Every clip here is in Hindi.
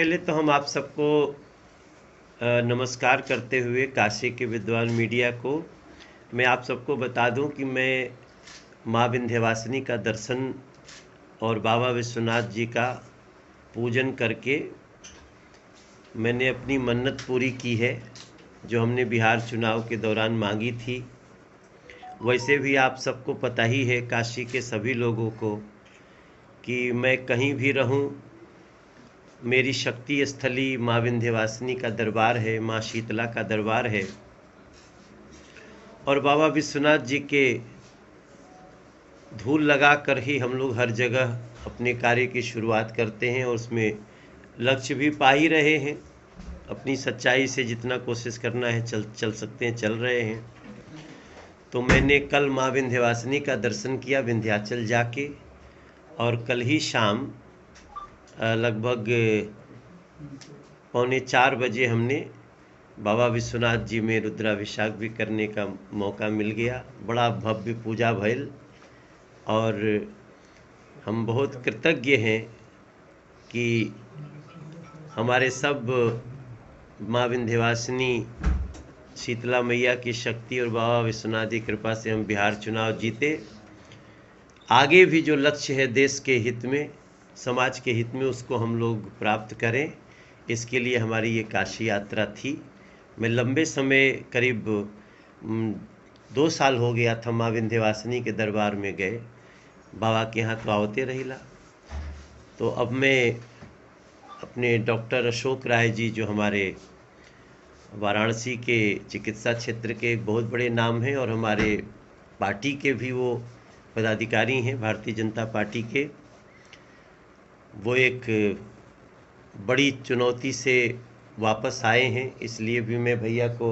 पहले तो हम आप सबको नमस्कार करते हुए काशी के विद्वान मीडिया को मैं आप सबको बता दूं कि मैं माँ विंध्यवासिनी का दर्शन और बाबा विश्वनाथ जी का पूजन करके मैंने अपनी मन्नत पूरी की है जो हमने बिहार चुनाव के दौरान मांगी थी। वैसे भी आप सबको पता ही है, काशी के सभी लोगों को, कि मैं कहीं भी रहूं, मेरी शक्ति स्थली माँ विंध्यवासिनी का दरबार है, माँ शीतला का दरबार है। और बाबा विश्वनाथ जी के धूल लगा कर ही हम लोग हर जगह अपने कार्य की शुरुआत करते हैं और उसमें लक्ष्य भी पा ही रहे हैं। अपनी सच्चाई से जितना कोशिश करना है चल सकते हैं, चल रहे हैं। तो मैंने कल माँ विंध्यवासिनी का दर्शन किया विंध्याचल जाके, और कल ही शाम लगभग 3:45 बजे हमने बाबा विश्वनाथ जी में रुद्राभिषेक भी करने का मौका मिल गया। बड़ा भव्य पूजा भइल और हम बहुत कृतज्ञ हैं कि हमारे सब माँ विंध्यवासिनी शीतला मैया की शक्ति और बाबा विश्वनाथ की कृपा से हम बिहार चुनाव जीते। आगे भी जो लक्ष्य है देश के हित में, समाज के हित में, उसको हम लोग प्राप्त करें, इसके लिए हमारी ये काशी यात्रा थी। मैं लंबे समय, करीब 2 साल हो गया था माँ विंध्यवासिनी के दरबार में गए, बाबा के यहाँ तो आवते रहिला। तो अब मैं अपने डॉक्टर अशोक राय जी, जो हमारे वाराणसी के चिकित्सा क्षेत्र के एक बहुत बड़े नाम हैं और हमारे पार्टी के भी वो पदाधिकारी हैं, भारतीय जनता पार्टी के, वो एक बड़ी चुनौती से वापस आए हैं। इसलिए भी मैं भैया को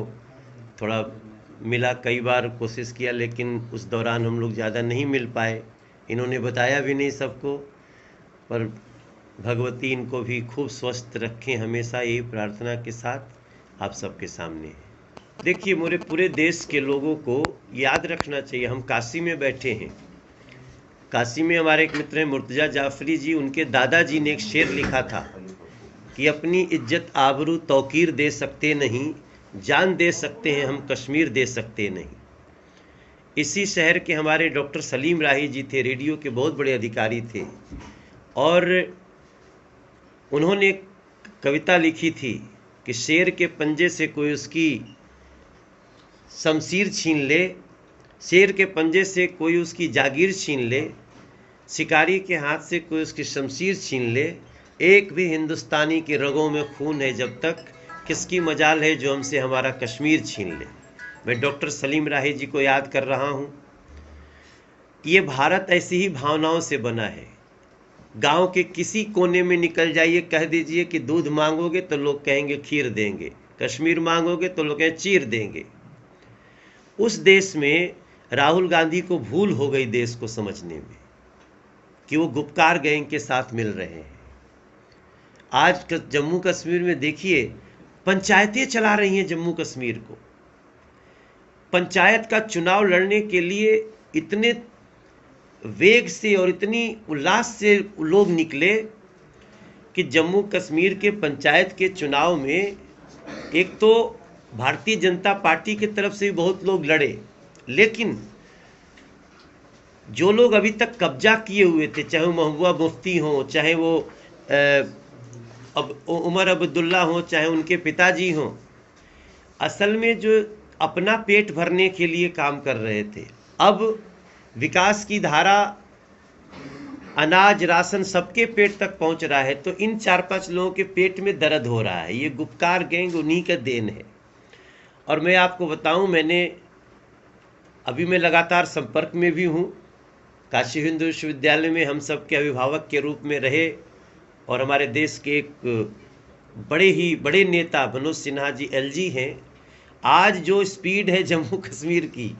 थोड़ा मिला, कई बार कोशिश किया, लेकिन उस दौरान हम लोग ज़्यादा नहीं मिल पाए। इन्होंने बताया भी नहीं सबको, पर भगवती इनको भी खूब स्वस्थ रखें, हमेशा यही प्रार्थना के साथ आप सबके सामने है। देखिए, मेरे पूरे देश के लोगों को याद रखना चाहिए, हम काशी में बैठे हैं। काशी में हमारे एक मित्र हैं मुर्तजा जाफरी जी, उनके दादाजी ने एक शेर लिखा था कि अपनी इज्जत आबरू तौकीर दे सकते नहीं, जान दे सकते हैं हम, कश्मीर दे सकते नहीं। इसी शहर के हमारे डॉक्टर सलीम राही जी थे, रेडियो के बहुत बड़े अधिकारी थे, और उन्होंने एक कविता लिखी थी कि शेर के पंजे से कोई उसकी शमशीर छीन ले, शेर के पंजे से कोई उसकी जागीर छीन ले, शिकारी के हाथ से कोई उसकी शमशीर छीन ले, एक भी हिंदुस्तानी के रगों में खून है जब तक, किसकी मजाल है जो हमसे हमारा कश्मीर छीन ले। मैं डॉक्टर सलीम राही जी को याद कर रहा हूँ। ये भारत ऐसी ही भावनाओं से बना है। गांव के किसी कोने में निकल जाइए, कह दीजिए कि दूध मांगोगे तो लोग कहेंगे खीर देंगे, कश्मीर मांगोगे तो लोग कहेंगे चीर देंगे। उस देश में राहुल गांधी को भूल हो गई देश को समझने में कि वो गुपकार गैंग के साथ मिल रहे हैं। आज जम्मू कश्मीर में देखिए, पंचायतें चला रही हैं जम्मू कश्मीर को। पंचायत का चुनाव लड़ने के लिए इतने वेग से और इतनी उल्लास से लोग निकले कि जम्मू कश्मीर के पंचायत के चुनाव में एक तो भारतीय जनता पार्टी की तरफ से भी बहुत लोग लड़े, लेकिन जो लोग अभी तक कब्जा किए हुए थे, चाहे वो महबूबा मुफ्ती हों, चाहे वो अब उमर अब्दुल्ला हों, चाहे उनके पिताजी हों, असल में जो अपना पेट भरने के लिए काम कर रहे थे, अब विकास की धारा, अनाज, राशन सबके पेट तक पहुंच रहा है, तो इन 4-5 लोगों के पेट में दर्द हो रहा है। ये गुपकार गैंग उन्हीं का देन है। और मैं आपको बताऊं, मैं लगातार संपर्क में भी हूं। काशी हिंदू विश्वविद्यालय में हम सब के अभिभावक के रूप में रहे, और हमारे देश के एक बड़े नेता मनोज सिन्हा जी एलजी हैं। आज जो स्पीड है जम्मू कश्मीर की,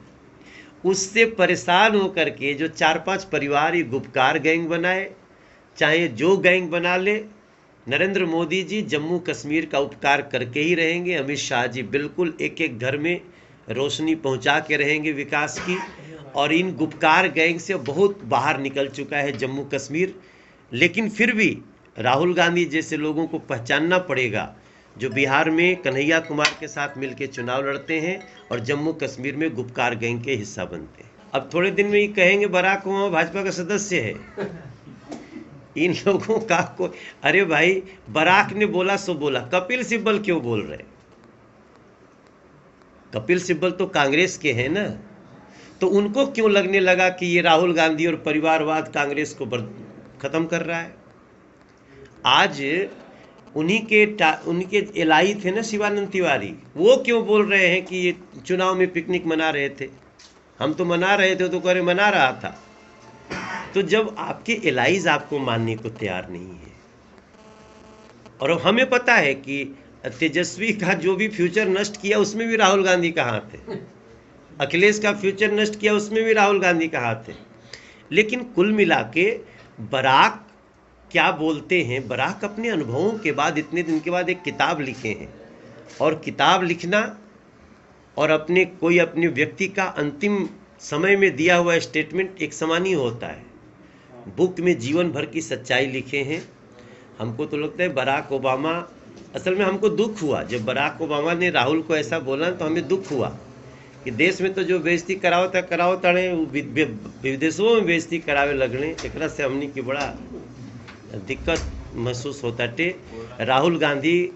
उससे परेशान होकर के जो 4-5 परिवार ये गुपकार गैंग बनाए, चाहे जो गैंग बना ले, नरेंद्र मोदी जी जम्मू कश्मीर का उपकार करके ही रहेंगे। अमित शाह जी बिल्कुल एक एक घर में रोशनी पहुंचा के रहेंगे विकास की। और इन गुपकार गैंग से बहुत बाहर निकल चुका है जम्मू कश्मीर, लेकिन फिर भी राहुल गांधी जैसे लोगों को पहचानना पड़ेगा जो बिहार में कन्हैया कुमार के साथ मिलकर चुनाव लड़ते हैं और जम्मू कश्मीर में गुपकार गैंग के हिस्सा बनते हैं। अब थोड़े दिन में ये कहेंगे बराक ओबामा भाजपा का सदस्य है। इन लोगों का कोई, अरे भाई बराक ने बोला सो बोला, कपिल सिब्बल क्यों बोल रहे? कपिल सिब्बल तो कांग्रेस के हैं ना, तो उनको क्यों लगने लगा कि ये राहुल गांधी और परिवारवाद कांग्रेस को खत्म कर रहा है? आज उनके एलआई थे ना शिवानंद तिवारी, वो क्यों बोल रहे हैं कि ये चुनाव में पिकनिक मना रहे थे? हम तो मना रहे थे, तो कह रहे मना रहा था। तो जब आपके एलाइज आपको मानने को तैयार नहीं है, और हमें पता है कि तेजस्वी का जो भी फ्यूचर नष्ट किया उसमें भी राहुल गांधी का हाथ है, अखिलेश का फ्यूचर नष्ट किया उसमें भी राहुल गांधी का हाथ है। लेकिन कुल मिला के बराक क्या बोलते हैं, बराक अपने अनुभवों के बाद इतने दिन के बाद एक किताब लिखे हैं, और किताब लिखना और अपने व्यक्ति का अंतिम समय में दिया हुआ स्टेटमेंट एक समान ही होता है। बुक में जीवन भर की सच्चाई लिखे हैं। हमको तो लगता है बराक ओबामा, असल में हमको दुख हुआ जब बराक ओबामा ने राहुल को ऐसा बोला, तो हमें दुख हुआ कि देश में तो जो बेइज्जती कराओ ताड़े विदेशों में बेइज्जती करावे लगने, एक से हमने की बड़ा दिक्कत महसूस होता टे। राहुल गांधी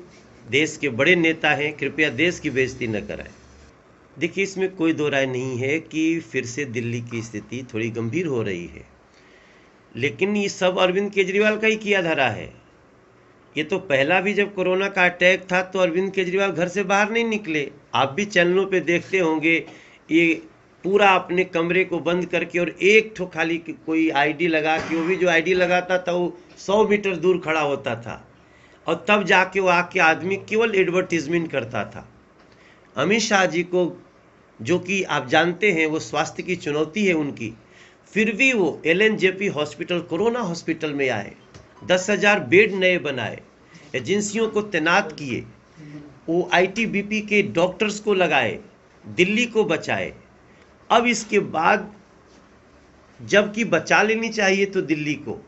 देश के बड़े नेता हैं, कृपया देश की बेइज्जती न कराएं। देखिए, इसमें कोई दो राय नहीं है कि फिर से दिल्ली की स्थिति थोड़ी गंभीर हो रही है, लेकिन ये सब अरविंद केजरीवाल का ही किया धरा है। ये तो पहला भी जब कोरोना का अटैक था तो अरविंद केजरीवाल घर से बाहर नहीं निकले। आप भी चैनलों पे देखते होंगे, ये पूरा अपने कमरे को बंद करके और एक ठो खाली कोई आईडी लगा के, वो भी जो आईडी लगाता था वो 100 मीटर दूर खड़ा होता था, और तब जाके वो आके आदमी केवल एडवर्टीजमेंट करता था। अमित शाह जी को, जो कि आप जानते हैं वो स्वास्थ्य की चुनौती है उनकी, फिर भी वो LNJP हॉस्पिटल, कोरोना हॉस्पिटल में आए, 10,000 बेड नए बनाए, एजेंसियों को तैनात किए, वो ITBP के डॉक्टर्स को लगाए, दिल्ली को बचाए। अब इसके बाद जबकि बचा लेनी चाहिए तो दिल्ली को,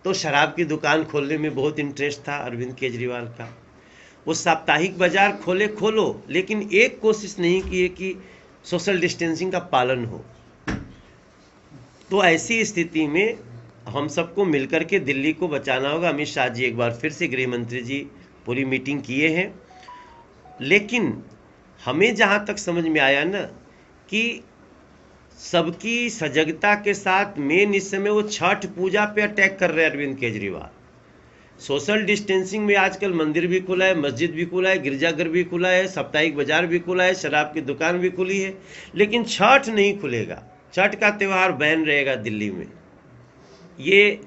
तो शराब की दुकान खोलने में बहुत इंटरेस्ट था अरविंद केजरीवाल का। वो साप्ताहिक बाजार खोलो, लेकिन एक कोशिश नहीं की है कि सोशल डिस्टेंसिंग का पालन हो। तो ऐसी स्थिति में हम सबको मिलकर के दिल्ली को बचाना होगा। अमित शाह जी एक बार फिर से गृह मंत्री जी पूरी मीटिंग किए हैं, लेकिन हमें जहाँ तक समझ में आया ना कि सबकी सजगता के साथ मेन इस समय वो छठ पूजा पे अटैक कर रहे हैं अरविंद केजरीवाल। सोशल डिस्टेंसिंग में आजकल मंदिर भी खुला है, मस्जिद भी खुला है, गिरजाघर भी खुला है, साप्ताहिक बाजार भी खुला है, शराब की दुकान भी खुली है, लेकिन छठ नहीं खुलेगा। छठ का त्यौहार बैन रहेगा दिल्ली में। ये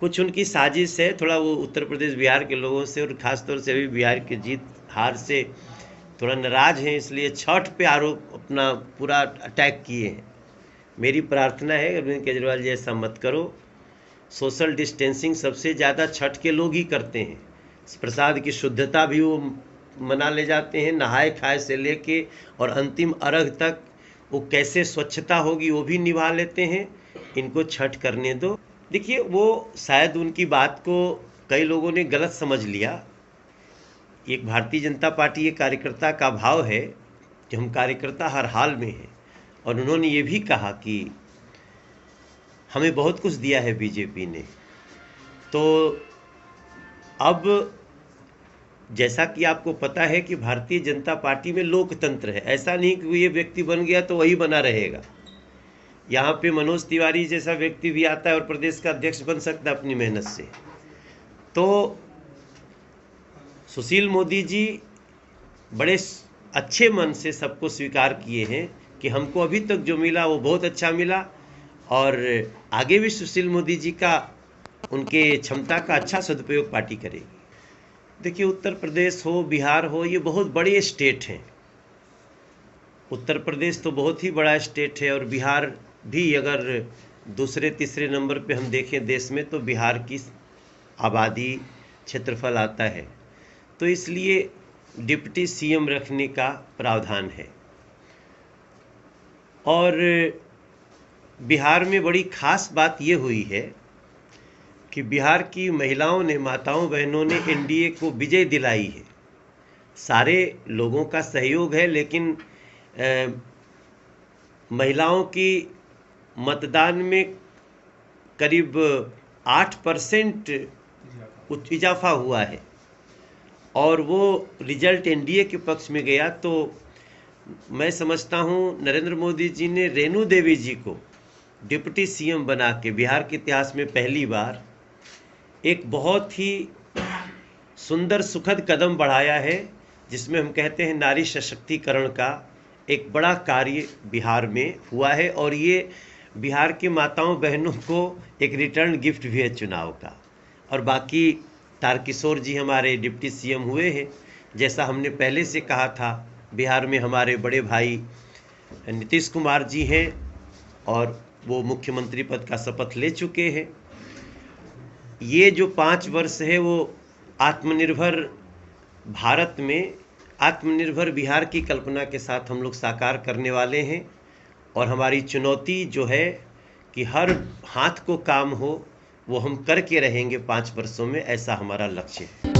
कुछ उनकी साजिश है, थोड़ा वो उत्तर प्रदेश बिहार के लोगों से और ख़ासतौर से अभी बिहार की जीत हार से थोड़ा नाराज हैं, इसलिए छठ पे आरोप अपना पूरा अटैक किए हैं। मेरी प्रार्थना है अरविंद केजरीवाल जी ऐसा मत करो। सोशल डिस्टेंसिंग सबसे ज़्यादा छठ के लोग ही करते हैं। प्रसाद की शुद्धता भी वो मना ले जाते हैं, नहाए खाए से लेके और अंतिम अर्घ तक वो कैसे स्वच्छता होगी वो भी निभा लेते हैं। इनको छठ करने दो। देखिए, वो शायद उनकी बात को कई लोगों ने गलत समझ लिया। एक भारतीय जनता पार्टी के कार्यकर्ता का भाव है कि हम कार्यकर्ता हर हाल में हैं, और उन्होंने ये भी कहा कि हमें बहुत कुछ दिया है बीजेपी ने। तो अब जैसा कि आपको पता है कि भारतीय जनता पार्टी में लोकतंत्र है, ऐसा नहीं कि ये व्यक्ति बन गया तो वही बना रहेगा। यहाँ पे मनोज तिवारी जैसा व्यक्ति भी आता है और प्रदेश का अध्यक्ष बन सकता है अपनी मेहनत से। तो सुशील मोदी जी बड़े अच्छे मन से सबको स्वीकार किए हैं कि हमको अभी तक जो मिला वो बहुत अच्छा मिला, और आगे भी सुशील मोदी जी का, उनके क्षमता का अच्छा सदुपयोग पार्टी करेगी। देखिए, उत्तर प्रदेश हो, बिहार हो, ये बहुत बड़े स्टेट हैं। उत्तर प्रदेश तो बहुत ही बड़ा स्टेट है, और बिहार भी अगर दूसरे तीसरे नंबर पे हम देखें देश में तो बिहार की आबादी, क्षेत्रफल आता है। तो इसलिए डिप्टी CM रखने का प्रावधान है। और बिहार में बड़ी खास बात ये हुई है कि बिहार की महिलाओं ने, माताओं बहनों ने एनडीए को विजय दिलाई है। सारे लोगों का सहयोग है, लेकिन महिलाओं की मतदान में करीब 8% इजाफा हुआ है और वो रिजल्ट एनडीए के पक्ष में गया। तो मैं समझता हूँ नरेंद्र मोदी जी ने रेणु देवी जी को डिप्टी सीएम बना के बिहार के इतिहास में पहली बार एक बहुत ही सुंदर सुखद कदम बढ़ाया है, जिसमें हम कहते हैं नारी सशक्तिकरण का एक बड़ा कार्य बिहार में हुआ है। और ये बिहार की माताओं बहनों को एक रिटर्न गिफ्ट भी है चुनाव का। और बाकी तारकिशोर जी हमारे डिप्टी सीएम हुए हैं। जैसा हमने पहले से कहा था, बिहार में हमारे बड़े भाई नीतीश कुमार जी हैं और वो मुख्यमंत्री पद का शपथ ले चुके हैं। ये जो 5 वर्ष है वो आत्मनिर्भर भारत में आत्मनिर्भर बिहार की कल्पना के साथ हम लोग साकार करने वाले हैं। और हमारी चुनौती जो है कि हर हाथ को काम हो, वो हम करके रहेंगे 5 वर्षों में, ऐसा हमारा लक्ष्य है।